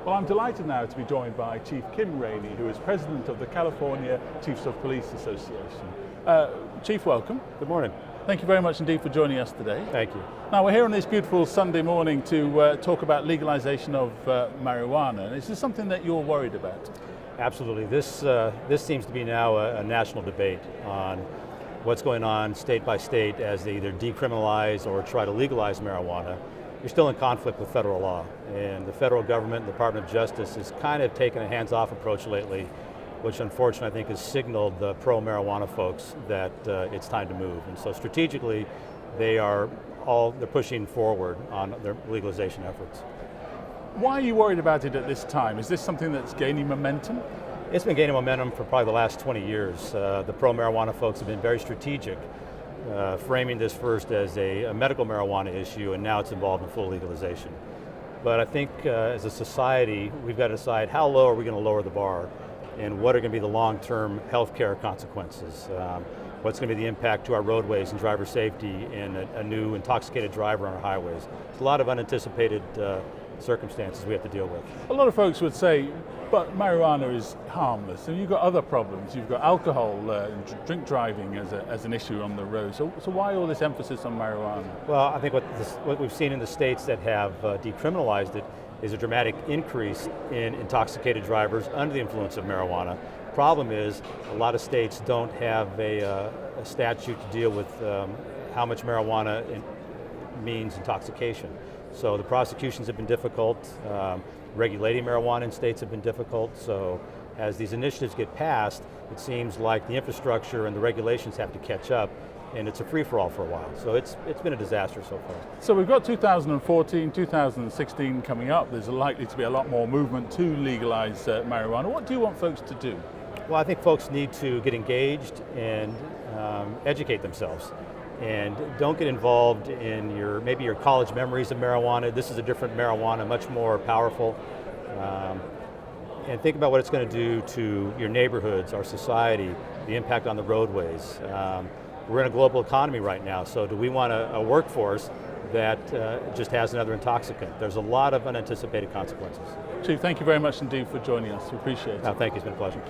Well, I'm delighted now to be joined by Chief Kim Raney, who is President of the California Chiefs of Police Association. Chief, welcome. Good morning. Thank you very much indeed for joining us today. Thank you. Now, we're here on this beautiful Sunday morning to talk about legalization of marijuana. Is this something that you're worried about? Absolutely. This seems to be now a national debate on what's going on state by state as they either decriminalize or try to legalize marijuana. You're still in conflict with federal law, and the federal government and the Department of Justice has kind of taken a hands-off approach lately, which unfortunately I think has signaled the pro-marijuana folks that it's time to move. And so strategically, they're pushing forward on their legalization efforts. Why are you worried about it at this time? Is this something that's gaining momentum? It's been gaining momentum for probably the last 20 years. The pro-marijuana folks have been very strategic, framing this first as a medical marijuana issue, and now it's involved in full legalization. But I think as a society, we've got to decide how low are we going to lower the bar, and what are going to be the long-term healthcare consequences. What's going to be the impact to our roadways and driver safety and a new intoxicated driver on our highways. There's a lot of unanticipated circumstances we have to deal with. A lot of folks would say, but marijuana is harmless, and you've got other problems. You've got alcohol, drink driving as an issue on the road. So why all this emphasis on marijuana? Well, I think what we've seen in the states that have decriminalized it is a dramatic increase in intoxicated drivers under the influence of marijuana. Problem is, a lot of states don't have a statute to deal with how much marijuana means intoxication. So the prosecutions have been difficult. Regulating marijuana in states have been difficult. So as these initiatives get passed, it seems like the infrastructure and the regulations have to catch up, and it's a free-for-all for a while. So it's been a disaster so far. So we've got 2014, 2016 coming up. There's likely to be a lot more movement to legalize marijuana. What do you want folks to do? Well, I think folks need to get engaged and educate themselves. And don't get involved in maybe your college memories of marijuana. This is a different marijuana, much more powerful. And think about what it's going to do to your neighborhoods, our society, the impact on the roadways. We're in a global economy right now, so do we want a workforce that just has another intoxicant? There's a lot of unanticipated consequences. Chief, thank you very much indeed for joining us. We appreciate it. Thank you, it's been a pleasure.